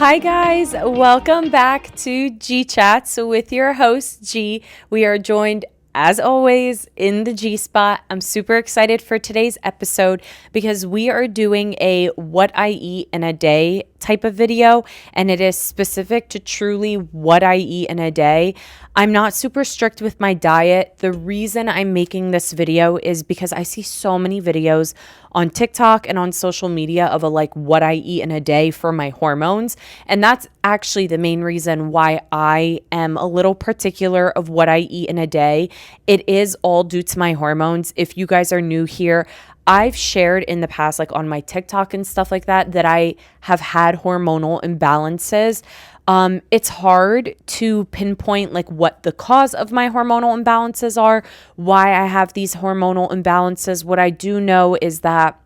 Hi guys, welcome back to G Chats with your host G. We are joined as always in the G spot. I'm super excited for today's episode because we are doing a what I eat in a day type of video, and it is specific to truly what I eat in a day. I'm not super strict with my diet. The reason I'm making this video is because I see so many videos on TikTok and on social media of what I eat in a day for my hormones. And that's actually the main reason why I am a little particular of what I eat in a day. It is all due to my hormones. If you guys are new here, I've shared in the past, on my TikTok and stuff like that I have had hormonal imbalances. It's hard to pinpoint what the cause of my hormonal imbalances are, why I have these hormonal imbalances. What I do know is that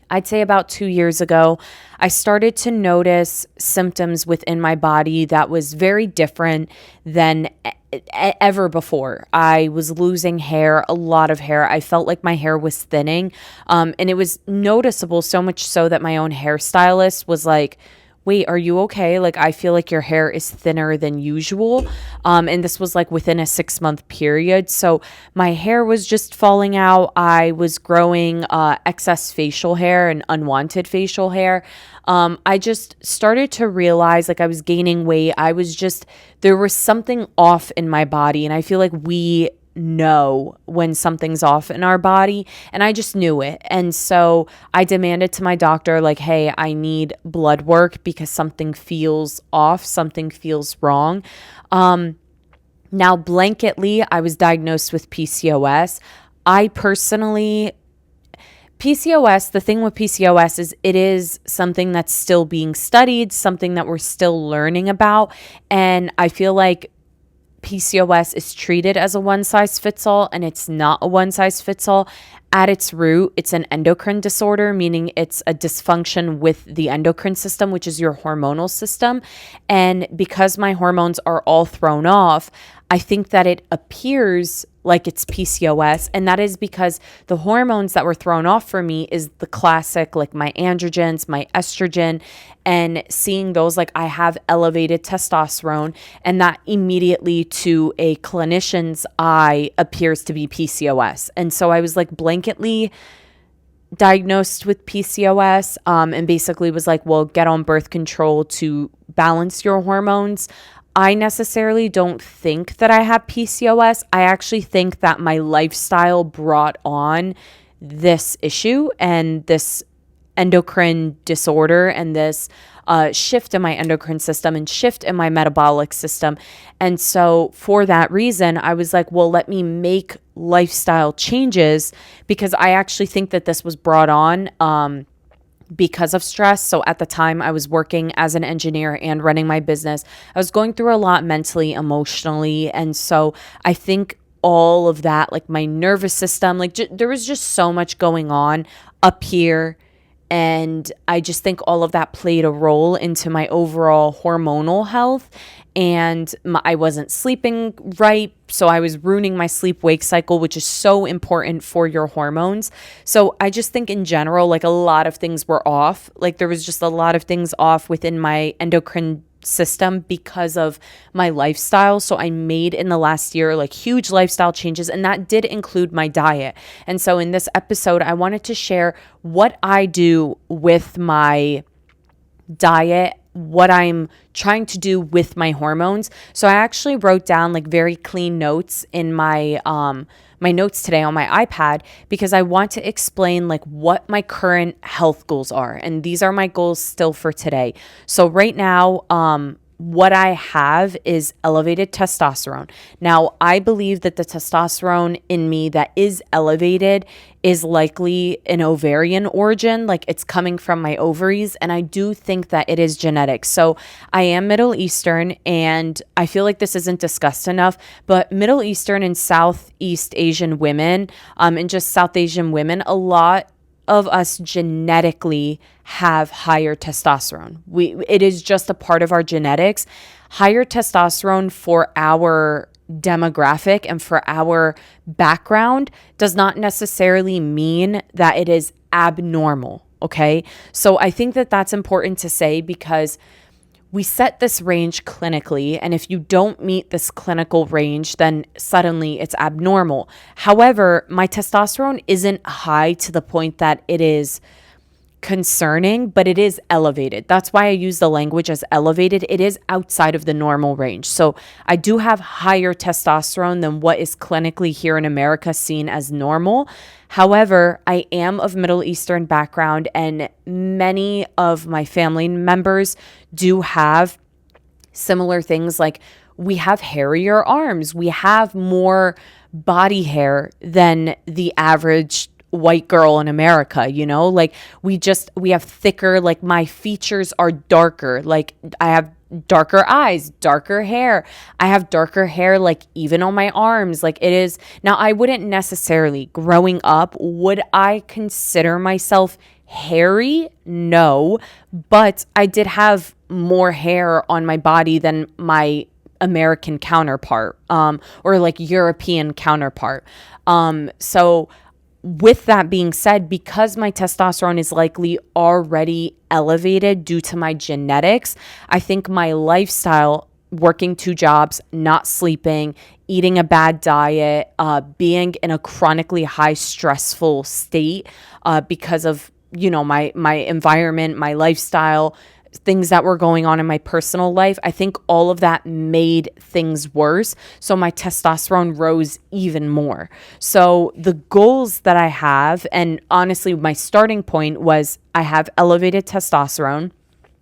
I'd say about 2 years ago, I started to notice symptoms within my body that was very different than ever before. I was losing hair, a lot of hair. I felt like my hair was thinning, and it was noticeable, so much so that my own hairstylist was like, wait, are you okay? I feel like your hair is thinner than usual. And this was within a 6-month period. So my hair was just falling out. I was growing excess facial hair and unwanted facial hair. I just started to realize I was gaining weight. There was something off in my body. And I feel like we know when something's off in our body, and I just knew it. And so I demanded to my doctor, hey, I need blood work because something feels off, something feels wrong. Now, blanketly, I was diagnosed with PCOS. PCOS, the thing with PCOS is it is something that's still being studied, something that we're still learning about. And I feel like PCOS is treated as a one-size-fits-all, and it's not a one-size-fits-all. At its root, it's an endocrine disorder, meaning it's a dysfunction with the endocrine system, which is your hormonal system. And because my hormones are all thrown off, I think that it appears like it's PCOS, and that is because the hormones that were thrown off for me is the classic, my androgens, my estrogen, and seeing those, I have elevated testosterone, and that immediately to a clinician's eye appears to be PCOS. And so I was blanketly diagnosed with PCOS, and basically was well, get on birth control to balance your hormones. I necessarily don't think that I have PCOS. I actually think that my lifestyle brought on this issue and this endocrine disorder and this shift in my endocrine system and shift in my metabolic system. And so for that reason, I was well, let me make lifestyle changes, because I actually think that this was brought on because of stress. So at the time I was working as an engineer and running my business, I was going through a lot mentally, emotionally. And so I think all of that, my nervous system, there was just so much going on up here. And I just think all of that played a role into my overall hormonal health. And I wasn't sleeping right, so I was ruining my sleep-wake cycle, which is so important for your hormones. So I just think in general, a lot of things were off. There was just a lot of things off within my endocrine system because of my lifestyle. So I made in the last year huge lifestyle changes, and that did include my diet. And so in this episode, I wanted to share what I do with my diet, what I'm trying to do with my hormones. So I actually wrote down very clean notes in my my notes today on my iPad, because I want to explain what my current health goals are. And these are my goals still for today. So right now, what I have is elevated testosterone. Now, I believe that the testosterone in me that is elevated is likely an ovarian origin, it's coming from my ovaries, and I do think that it is genetic. So I am Middle Eastern, and I feel like this isn't discussed enough, but Middle Eastern and Southeast Asian women, and just South Asian women, a lot of us genetically have higher testosterone. It is just a part of our genetics. Higher testosterone for our demographic and for our background does not necessarily mean that it is abnormal. Okay. So I think that that's important to say, because we set this range clinically, and if you don't meet this clinical range, then suddenly it's abnormal. However, my testosterone isn't high to the point that it is concerning, but it is elevated. That's why I use the language as elevated. It is outside of the normal range. So I do have higher testosterone than what is clinically here in America seen as normal. However, I am of Middle Eastern background, and many of my family members do have similar things. Like, we have hairier arms, we have more body hair than the average white girl in America, like we have thicker, like my features are darker. Like, I have darker eyes, darker hair. I have darker hair, like even on my arms. Like, it is now, I wouldn't necessarily, growing up, would I consider myself hairy? No, but I did have more hair on my body than my American counterpart, or like European counterpart. So with that being said, because my testosterone is likely already elevated due to my genetics, I think my lifestyle, working 2 jobs, not sleeping, eating a bad diet, being in a chronically high stressful state because of, my environment, my lifestyle, things that were going on in my personal life, I think all of that made things worse. So my testosterone rose even more. So the goals that I have, and honestly, my starting point was I have elevated testosterone.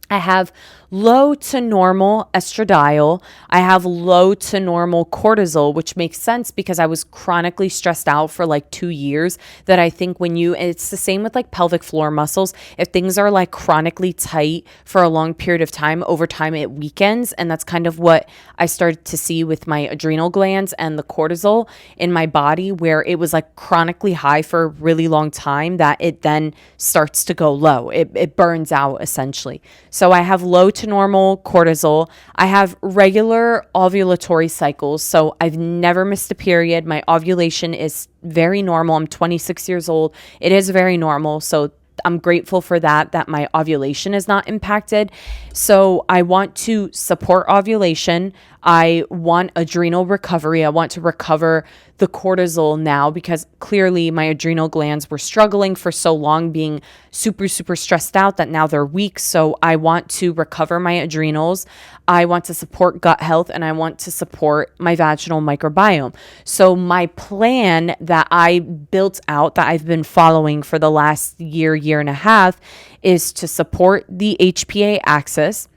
I have low to normal estradiol. I have low to normal cortisol, which makes sense because I was chronically stressed out for like 2 years. That I think it's the same with like pelvic floor muscles. If things are like chronically tight for a long period of time, over time it weakens. And that's kind of what I started to see with my adrenal glands and the cortisol in my body, where it was like chronically high for a really long time, that it then starts to go low. It burns out essentially. So I have low to normal cortisol. I have regular ovulatory cycles. So I've never missed a period. My ovulation is very normal. I'm 26 years old. It is very normal. So I'm grateful for that my ovulation is not impacted. So I want to support ovulation. I want adrenal recovery. I want to recover the cortisol now, because clearly my adrenal glands were struggling for so long, being super, super stressed out, that now they're weak. So I want to recover my adrenals. I want to support gut health, and I want to support my vaginal microbiome. So my plan that I built out, that I've been following for the last year and a half, is to support the HPA axis.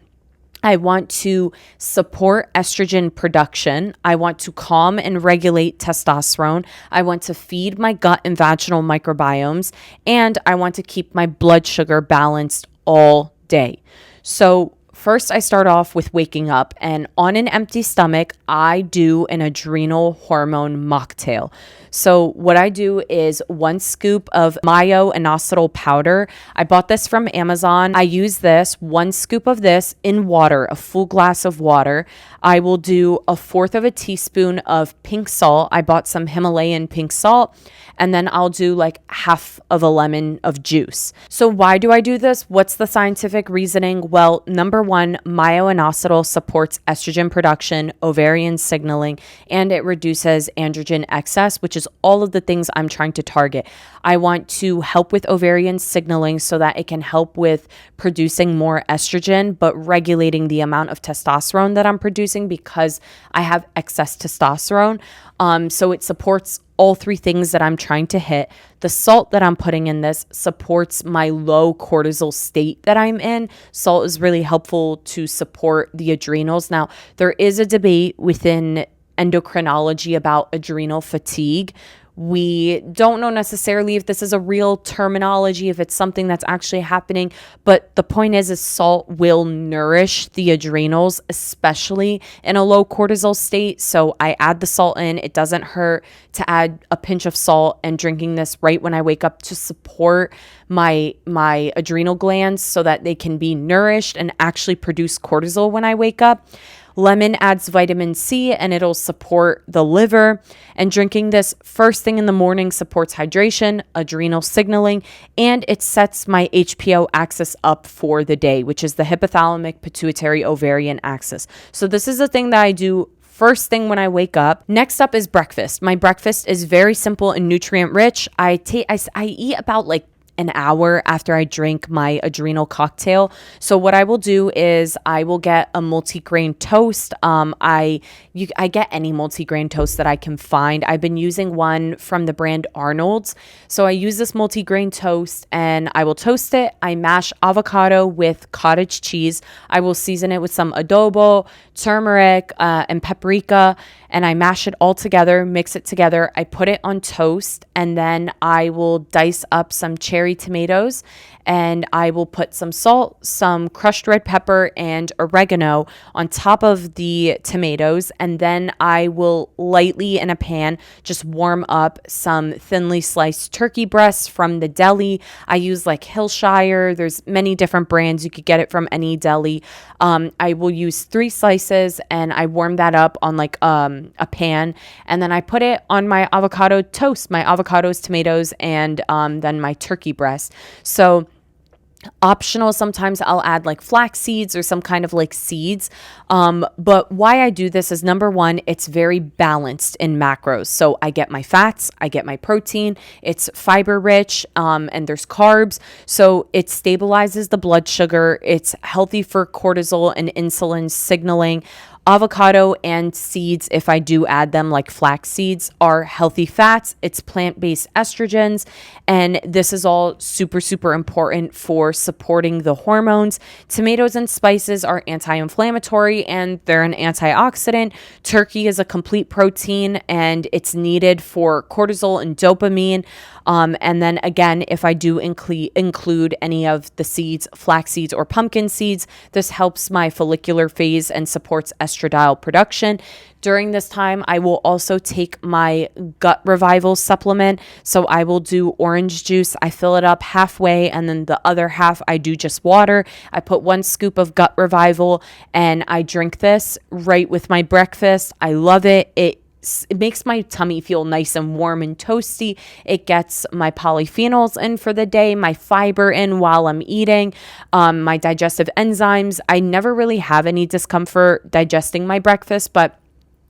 I want to support estrogen production. I want to calm and regulate testosterone. I want to feed my gut and vaginal microbiomes. And I want to keep my blood sugar balanced all day. So first, I start off with waking up, and on an empty stomach, I do an adrenal hormone mocktail. So what I do is 1 scoop of myo-inositol powder. I bought this from Amazon. I use this, 1 scoop of this in water, a full glass of water. I will do 1/4 of a teaspoon of pink salt. I bought some Himalayan pink salt. And then I'll do like 1/2 of a lemon of juice. So why do I do this? What's the scientific reasoning? Well, number 1, myo-inositol supports estrogen production, ovarian signaling, and it reduces androgen excess, which is all of the things I'm trying to target. I want to help with ovarian signaling so that it can help with producing more estrogen, but regulating the amount of testosterone that I'm producing, because I have excess testosterone. So it supports all 3 things that I'm trying to hit. The salt that I'm putting in this supports my low cortisol state that I'm in. Salt is really helpful to support the adrenals. Now, there is a debate within endocrinology about adrenal fatigue. We don't know necessarily if this is a real terminology, if it's something that's actually happening, but the point is salt will nourish the adrenals, especially in a low cortisol state. So I add the salt in. It doesn't hurt to add a pinch of salt, and drinking this right when I wake up to support my adrenal glands so that they can be nourished and actually produce cortisol when I wake up. Lemon adds vitamin C and it'll support the liver. And drinking this first thing in the morning supports hydration, adrenal signaling, and it sets my HPO axis up for the day, which is the hypothalamic pituitary ovarian axis. So this is a thing that I do first thing when I wake up. Next up is breakfast. My breakfast is very simple and nutrient rich. I eat about like an hour after I drink my adrenal cocktail. So what I will do is I will get a multigrain toast. I get any multigrain toast that I can find. I've been using one from the brand Arnold's. So I use this multigrain toast and I will toast it. I mash avocado with cottage cheese. I will season it with some adobo, turmeric, and paprika, and I mash it all together, mix it together. I put it on toast, and then I will dice up some cherry tomatoes, and I will put some salt, some crushed red pepper, and oregano on top of the tomatoes, and then I will lightly in a pan just warm up some thinly sliced turkey breasts from the deli. I use like Hillshire. There's many different brands. You could get it from any deli. I will use 3 slices, and I warm that up on like a pan, and then I put it on my avocado toast, my avocados, tomatoes, and then my turkey breast. So optional, sometimes I'll add like flax seeds or some kind of like seeds. But why I do this is, number one, it's very balanced in macros. So I get my fats, I get my protein, it's fiber rich, and there's carbs. So it stabilizes the blood sugar. It's healthy for cortisol and insulin signaling. Avocado and seeds, if I do add them, like flax seeds, are healthy fats. It's plant-based estrogens, and this is all super, super important for supporting the hormones. Tomatoes and spices are anti-inflammatory, and they're an antioxidant. Turkey is a complete protein, and it's needed for cortisol and dopamine. And then again, if I do include any of the seeds, flax seeds or pumpkin seeds, this helps my follicular phase and supports estradiol production. During this time, I will also take my gut revival supplement. So I will do orange juice. I fill it up halfway, and then the other half I do just water. I put 1 scoop of gut revival, and I drink this right with my breakfast. I love it. It makes my tummy feel nice and warm and toasty. It gets my polyphenols in for the day, my fiber in while I'm eating, my digestive enzymes. I never really have any discomfort digesting my breakfast, but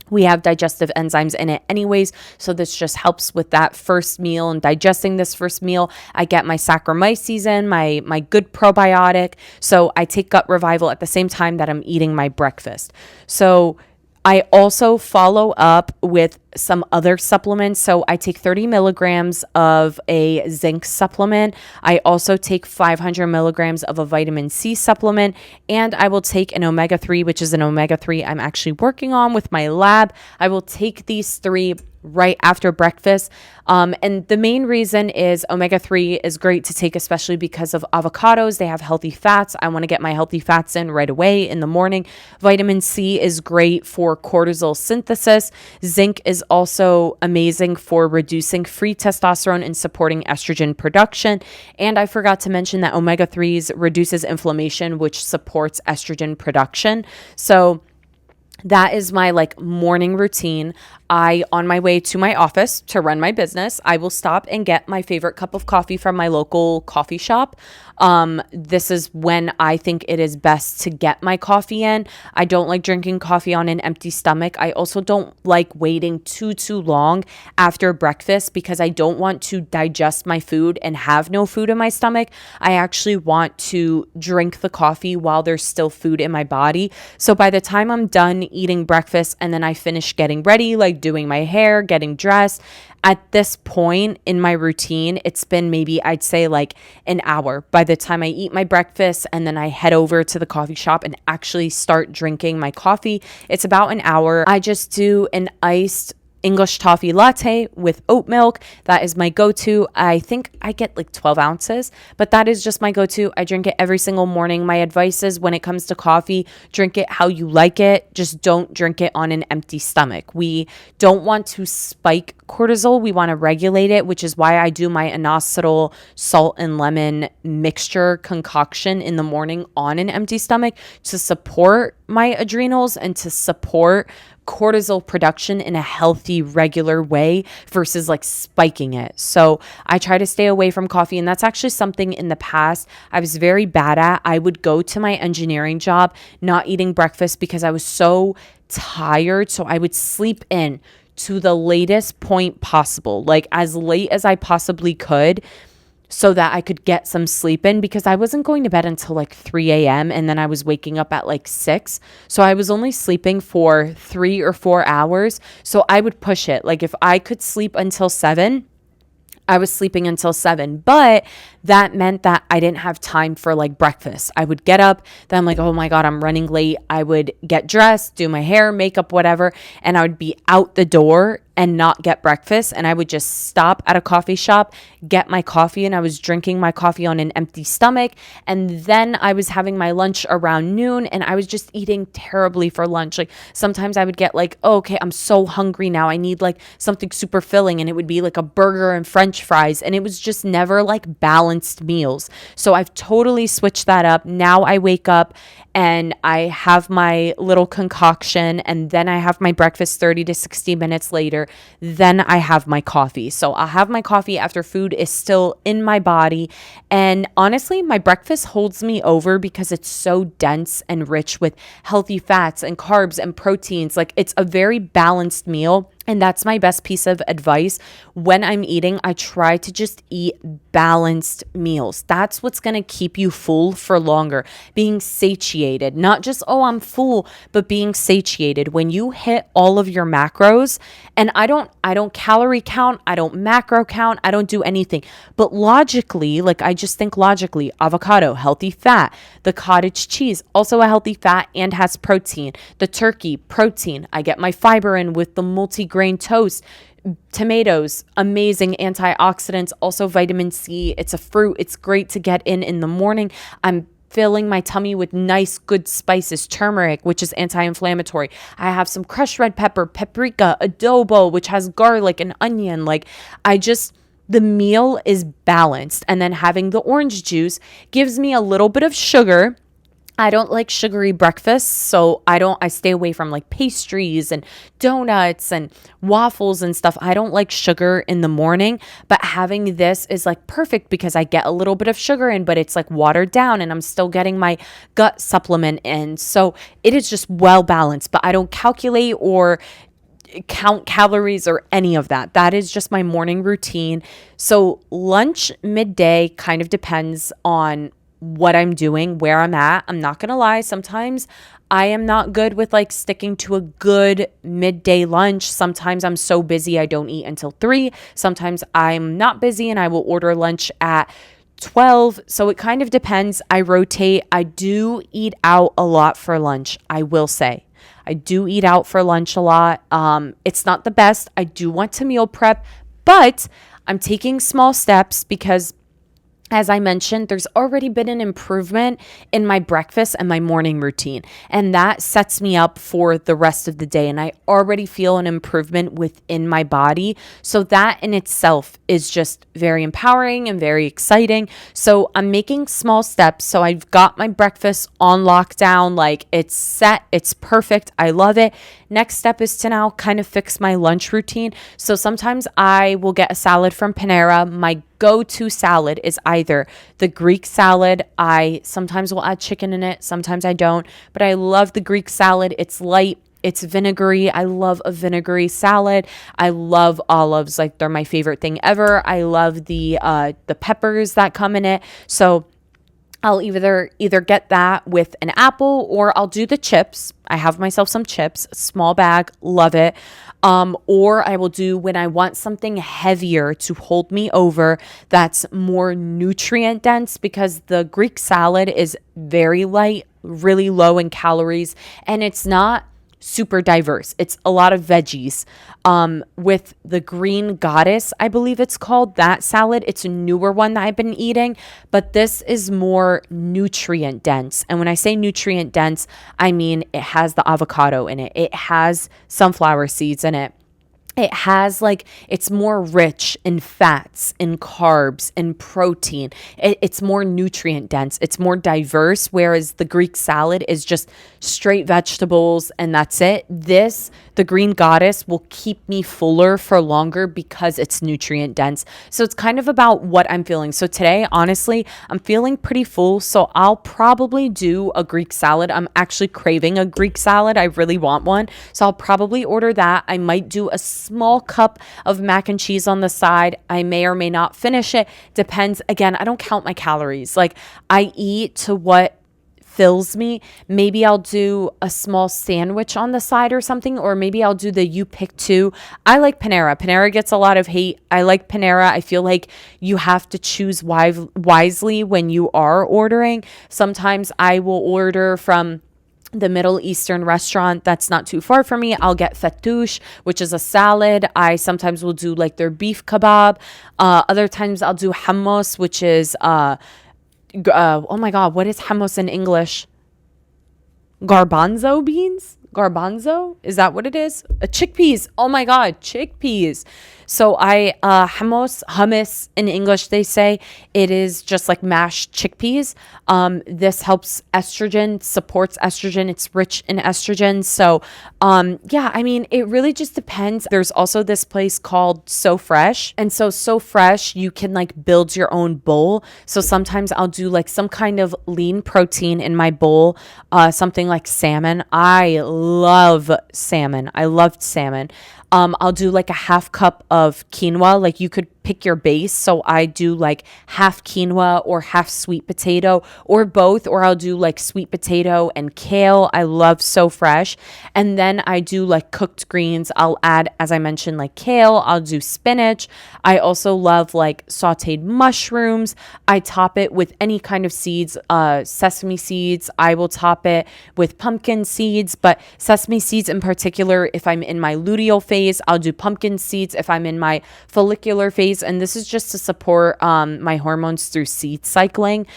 we have digestive enzymes in it anyways, so this just helps with that first meal and digesting this first meal. I get my Saccharomyces in, my good probiotic, so I take gut revival at the same time that I'm eating my breakfast. So I also follow up with some other supplements. So I take 30 milligrams of a zinc supplement. I also take 500 milligrams of a vitamin C supplement, and I will take an omega-3, which is an omega-3 I'm actually working on with my lab. I will take these 3 right after breakfast. And the main reason is omega-3 is great to take, especially because of avocados. They have healthy fats. I want to get my healthy fats in right away in the morning. Vitamin C is great for cortisol synthesis. Zinc is also amazing for reducing free testosterone and supporting estrogen production. And I forgot to mention that omega-3s reduces inflammation, which supports estrogen production. So that is my like morning routine. On my way to my office to run my business, I will stop and get my favorite cup of coffee from my local coffee shop. This is when I think it is best to get my coffee in. I don't like drinking coffee on an empty stomach. I also don't like waiting too long after breakfast because I don't want to digest my food and have no food in my stomach. I actually want to drink the coffee while there's still food in my body. So by the time I'm done eating breakfast and then I finish getting ready, like doing my hair, getting dressed, at this point in my routine, it's been maybe I'd say like an hour by the time I eat my breakfast and then I head over to the coffee shop and actually start drinking my coffee. It's about an hour. I just do an iced English toffee latte with oat milk. That is my go-to. I think I get like 12 ounces, but that is just my go-to. I drink it every single morning. My advice is when it comes to coffee, drink it how you like it. Just don't drink it on an empty stomach. We don't want to spike cortisol. We want to regulate it, which is why I do my inositol salt and lemon mixture concoction in the morning on an empty stomach to support my adrenals and to support cortisol production in a healthy, regular way versus like spiking it. So I try to stay away from coffee. And that's actually something in the past I was very bad at. I would go to my engineering job not eating breakfast because I was so tired. So I would sleep in to the latest point possible, like as late as I possibly could, so that I could get some sleep in, because I wasn't going to bed until like 3 a.m. and then I was waking up at like 6. So I was only sleeping for 3 or 4 hours. So I would push it. Like if I could sleep until 7, I was sleeping until 7, but that meant that I didn't have time for like breakfast. I would get up, then I'm like, oh my God, I'm running late. I would get dressed, do my hair, makeup, whatever, and I would be out the door and not get breakfast. And I would just stop at a coffee shop, get my coffee, and I was drinking my coffee on an empty stomach. And then I was having my lunch around noon and I was just eating terribly for lunch. Like sometimes I would get like, oh, okay, I'm so hungry now. I need like something super filling. And it would be like a burger and French fries. And it was just never like balanced meals. So I've totally switched that up. Now I wake up and I have my little concoction, and then I have my breakfast 30 to 60 minutes later. Then I have my coffee. So I'll have my coffee after food is still in my body. And honestly, my breakfast holds me over because it's so dense and rich with healthy fats and carbs and proteins. Like it's a very balanced meal. And that's my best piece of advice. When I'm eating, I try to just eat balanced meals. That's what's going to keep you full for longer. Being satiated, not just, oh, I'm full, but being satiated. When you hit all of your macros, and I don't calorie count, I don't macro count, I don't do anything. But logically, like I just think logically, avocado, healthy fat. The cottage cheese, also a healthy fat and has protein. The turkey, protein. I get my fiber in with the multi-grain toast. Tomatoes, amazing antioxidants, also vitamin C. It's a fruit. It's great to get in the morning. I'm filling my tummy with nice, good spices, turmeric, which is anti-inflammatory. I have some crushed red pepper, paprika, adobo, which has garlic and onion. The meal is balanced. And then having the orange juice gives me a little bit of sugar. I don't like sugary breakfasts, so I stay away from like pastries and donuts and waffles and stuff. I don't like sugar in the morning, but having this is like perfect because I get a little bit of sugar in, but it's like watered down and I'm still getting my gut supplement in. So it is just well balanced, but I don't calculate or count calories or any of that. That is just my morning routine. So lunch, midday kind of depends on what I'm doing, where I'm at. I'm not going to lie. Sometimes I am not good with like sticking to a good midday lunch. Sometimes I'm so busy I don't eat until 3. Sometimes I'm not busy and I will order lunch at 12. So it kind of depends. I rotate. I do eat out a lot for lunch, I will say. I do eat out for lunch a lot. It's not the best. I do want to meal prep, but I'm taking small steps because, as I mentioned, there's already been an improvement in my breakfast and my morning routine, and that sets me up for the rest of the day. And I already feel an improvement within my body. So that in itself is just very empowering and very exciting. So I'm making small steps. So I've got my breakfast on lockdown. Like it's set, it's perfect. I love it. Next step is to now kind of fix my lunch routine. So sometimes I will get a salad from Panera. My go-to salad is either the Greek salad. I sometimes will add chicken in it. Sometimes I don't, but I love the Greek salad. It's light. It's vinegary. I love a vinegary salad. I love olives. Like they're my favorite thing ever. I love the peppers that come in it. So I'll either get that with an apple or I'll do the chips. I have myself some chips, small bag, love it. Or I will do when I want something heavier to hold me over that's more nutrient dense, because the Greek salad is very light, really low in calories, and it's not super diverse. It's a lot of veggies. With the Green Goddess, I believe it's called, that salad. It's a newer one that I've been eating, but this is more nutrient dense. And when I say nutrient dense, I mean it has the avocado in it. It has sunflower seeds in it. It has it's more rich in fats, in carbs, in protein. It's more nutrient dense. It's more diverse, whereas the Greek salad is just straight vegetables and that's it. The Green Goddess, will keep me fuller for longer because it's nutrient dense. So it's kind of about what I'm feeling. So today, honestly, I'm feeling pretty full. So I'll probably do a Greek salad. I'm actually craving a Greek salad. I really want one. So I'll probably order that. I might do a small cup of mac and cheese on the side. I may or may not finish it. Depends. Again, I don't count my calories. I eat to what fills me. Maybe I'll do a small sandwich on the side or something, or maybe I'll do the you pick two. I like Panera. Panera gets a lot of hate. I like Panera. I feel like you have to choose wisely when you are ordering. Sometimes I will order from the Middle Eastern restaurant that's not too far from me. I'll get fattoush, which is a salad. I sometimes will do their beef kebab. Other times I'll do hummus, which is oh my God, what is hummus in English? Garbanzo beans? Garbanzo? Is that what it is? Chickpeas. Oh my God, chickpeas. So hummus in English, they say it is just like mashed chickpeas. This helps estrogen, supports estrogen. It's rich in estrogen. So, yeah, I mean, it really just depends. There's also this place called So Fresh. And So Fresh, you can build your own bowl. So sometimes I'll do some kind of lean protein in my bowl, something like salmon. I love salmon. I loved salmon. I'll do a half cup of quinoa. You could pick your base. So I do half quinoa or half sweet potato or both, or I'll do sweet potato and kale. I love So Fresh. And then I do cooked greens. I'll add, as I mentioned, kale. I'll do spinach. I also love sauteed mushrooms. I top it with any kind of seeds, sesame seeds. I will top it with pumpkin seeds, but sesame seeds in particular, if I'm in my luteal phase, I'll do pumpkin seeds. If I'm in my follicular phase, and this is just to support my hormones through seed cycling.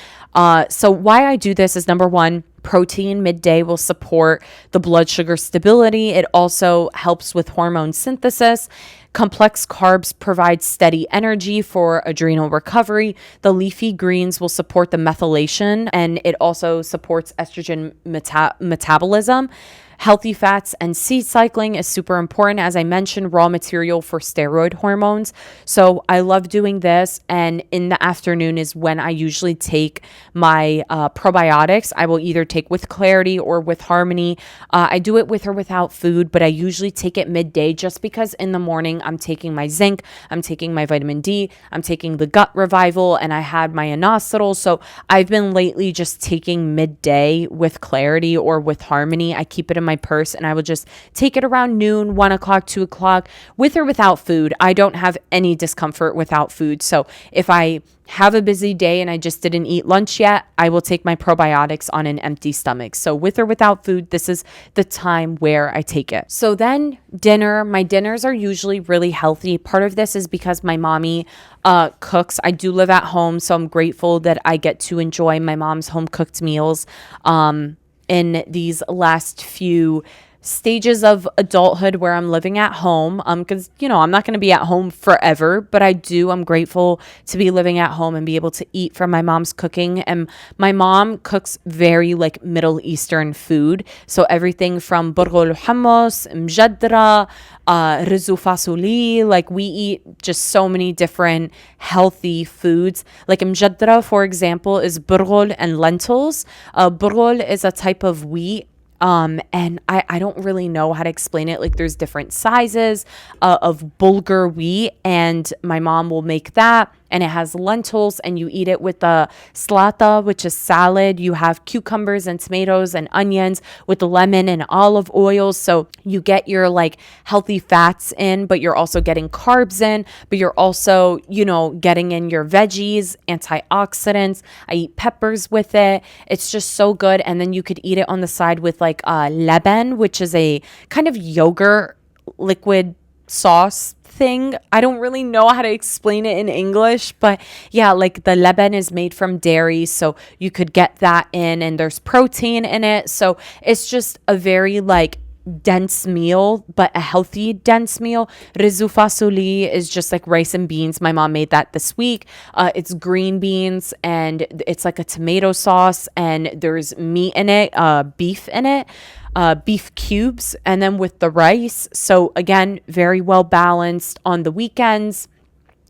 So why I do this is, number one, protein midday will support the blood sugar stability. It also helps with hormone synthesis. Complex carbs provide steady energy for adrenal recovery. The leafy greens will support the methylation, and it also supports estrogen metabolism. Healthy fats and seed cycling is super important. As I mentioned, raw material for steroid hormones. So I love doing this. And in the afternoon is when I usually take my probiotics. I will either take with Clarity or with Harmony. I do it with or without food, but I usually take it midday just because in the morning I'm taking my zinc, I'm taking my vitamin D, I'm taking the gut revival, and I had my inositol. So I've been lately just taking midday with Clarity or with Harmony. I keep it in my purse and I will just take it around noon, 1 o'clock, 2 o'clock, with or without food. I don't have any discomfort without food. So if I have a busy day and I just didn't eat lunch yet, I will take my probiotics on an empty stomach. So with or without food, this is the time where I take it. So then dinner, my dinners are usually really healthy. Part of this is because my mommy cooks. I do live at home, so I'm grateful that I get to enjoy my mom's home cooked meals. In these last few stages of adulthood where I'm living at home, because I'm not going to be at home forever, but I'm grateful to be living at home and be able to eat from my mom's cooking. And my mom cooks very Middle Eastern food, so everything from burghul hummus, mjadra, rizu fasuli. We eat just so many different healthy foods. Mjadra, for example, is burghul and lentils. Burghul is a type of wheat. And I don't really know how to explain it. There's different sizes of bulgur wheat, and my mom will make that. and it has lentils, and you eat it with the slata, which is salad. You have cucumbers and tomatoes and onions with the lemon and olive oils. So you get your like healthy fats in, but you're also getting carbs in, but you're also, getting in your veggies, antioxidants. I eat peppers with it. It's just so good. And then you could eat it on the side with like leben, which is a kind of yogurt liquid sauce thing. I don't really know how to explain it in English, but yeah, like the leben is made from dairy, so you could get that in, and there's protein in it. So it's just a very like dense meal, but a healthy dense meal. Rizu fasoli is just like rice and beans. My mom made that this week. It's green beans, and it's like a tomato sauce, and there's meat in it, beef in it, beef cubes, and then with the rice. So again, very well balanced. On the weekends,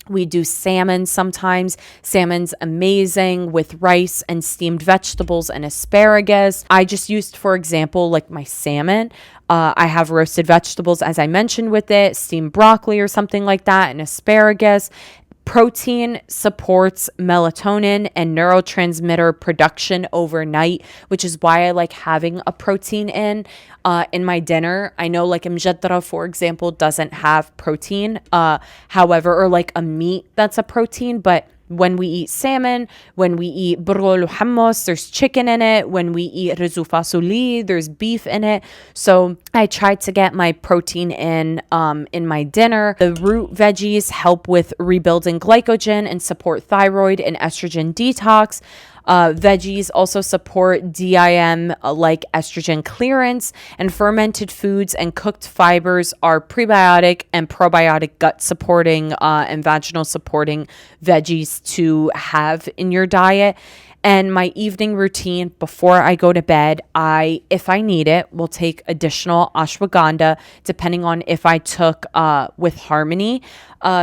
we do salmon sometimes. Salmon's amazing with rice and steamed vegetables and asparagus. I just used, for example, like my salmon. I have roasted vegetables, as I mentioned, with it, steamed broccoli or something like that, and asparagus. Protein supports melatonin and neurotransmitter production overnight, which is why I like having a protein in my dinner. I know like mjadra, for example, doesn't have protein, however, or like a meat that's a protein, but when we eat salmon, when we eat brol hummus, there's chicken in it. When we eat rizu fasoli, there's beef in it. So I try to get my protein in my dinner. The root veggies help with rebuilding glycogen and support thyroid and estrogen detox. Veggies also support DIM like estrogen clearance, and fermented foods and cooked fibers are prebiotic and probiotic gut supporting and vaginal supporting veggies to have in your diet. And my evening routine before I go to bed, if I need it, will take additional ashwagandha, depending on if I took with Harmony.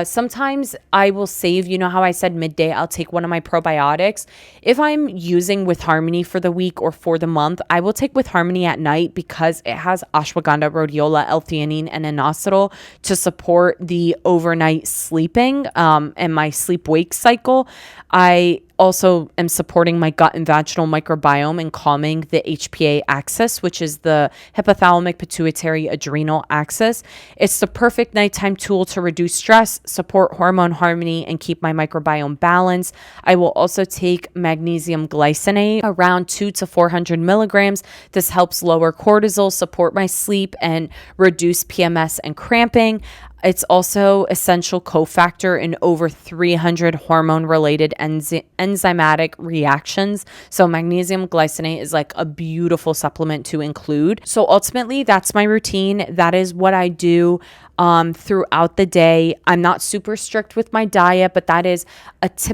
Sometimes I will save, how I said midday, I'll take one of my probiotics. If I'm using with Harmony for the week or for the month, I will take with Harmony at night because it has ashwagandha, rhodiola, L-theanine, and inositol to support the overnight sleeping and my sleep-wake cycle. I also am supporting my gut and vaginal microbiome and calming the HPA axis, which is the hypothalamic pituitary adrenal axis. It's the perfect nighttime tool to reduce stress, support hormone harmony, and keep my microbiome balanced. I will also take magnesium glycinate, around 200 to 400 milligrams. This helps lower cortisol, support my sleep, and reduce PMS and cramping. It's also essential cofactor in over 300 hormone-related enzymatic reactions. So magnesium glycinate is like a beautiful supplement to include. So ultimately, that's my routine. That is what I do throughout the day. I'm not super strict with my diet, but that is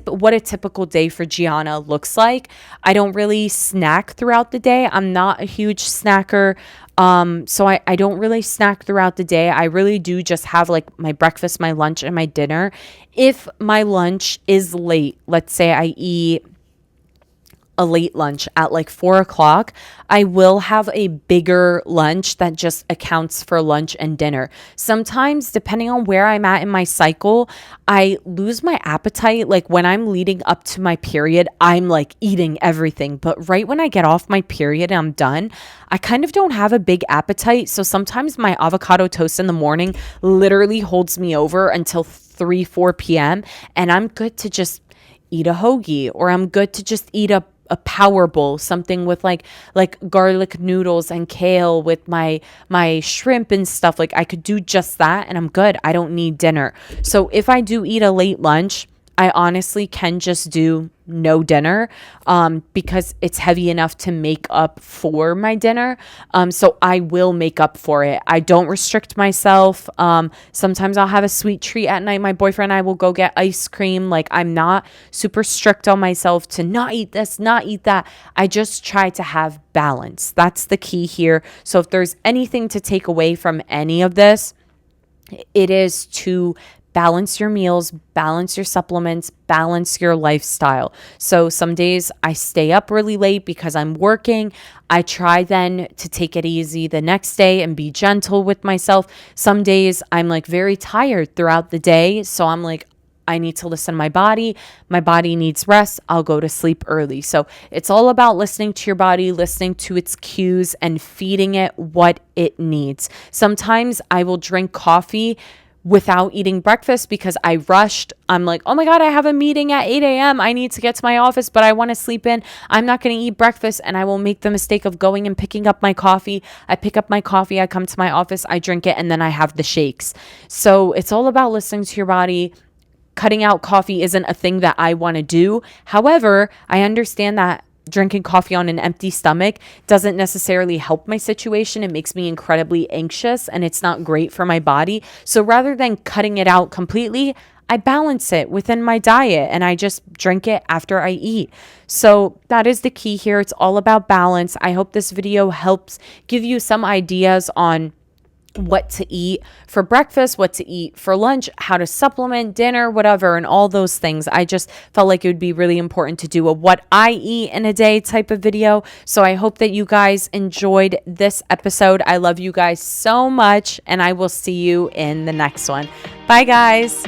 what a typical day for Gianna looks like. I don't really snack throughout the day. I'm not a huge snacker. So I don't really snack throughout the day. I really do just have like my breakfast, my lunch, and my dinner. If my lunch is late, let's say I eat a late lunch at like 4 o'clock, I will have a bigger lunch that just accounts for lunch and dinner. Sometimes, depending on where I'm at in my cycle, I lose my appetite. Like when I'm leading up to my period, I'm like eating everything. But right when I get off my period and I'm done, I kind of don't have a big appetite. So sometimes my avocado toast in the morning literally holds me over until 3-4 p.m. And I'm good to just eat a hoagie, or I'm good to just eat a power bowl, something with like garlic noodles and kale with my shrimp and stuff. Like I could do just that and I'm good. I don't need dinner. So if I do eat a late lunch, I honestly can just do no dinner because it's heavy enough to make up for my dinner. So I will make up for it. I don't restrict myself. Sometimes I'll have a sweet treat at night. My boyfriend and I will go get ice cream. Like I'm not super strict on myself to not eat this, not eat that. I just try to have balance. That's the key here. So if there's anything to take away from any of this, it is to balance your meals, balance your supplements, balance your lifestyle. So some days I stay up really late because I'm working. I try then to take it easy the next day and be gentle with myself. Some days I'm like very tired throughout the day. So I'm like, I need to listen to my body. My body needs rest. I'll go to sleep early. So it's all about listening to your body, listening to its cues, and feeding it what it needs. Sometimes I will drink coffee without eating breakfast because I rushed. I'm like, oh my God, I have a meeting at 8 a.m. I need to get to my office, but I want to sleep in. I'm not going to eat breakfast. And I will make the mistake of going and picking up my coffee. I pick up my coffee, I come to my office, I drink it, and then I have the shakes. So it's all about listening to your body. Cutting out coffee isn't a thing that I want to do. However, I understand that drinking coffee on an empty stomach doesn't necessarily help my situation. It makes me incredibly anxious and it's not great for my body. So rather than cutting it out completely, I balance it within my diet and I just drink it after I eat. So that is the key here. It's all about balance. I hope this video helps give you some ideas on what to eat for breakfast, what to eat for lunch, how to supplement dinner, whatever, and all those things. I just felt like it would be really important to do a what I eat in a day type of video. So I hope that you guys enjoyed this episode. I love you guys so much, and I will see you in the next one. Bye, guys.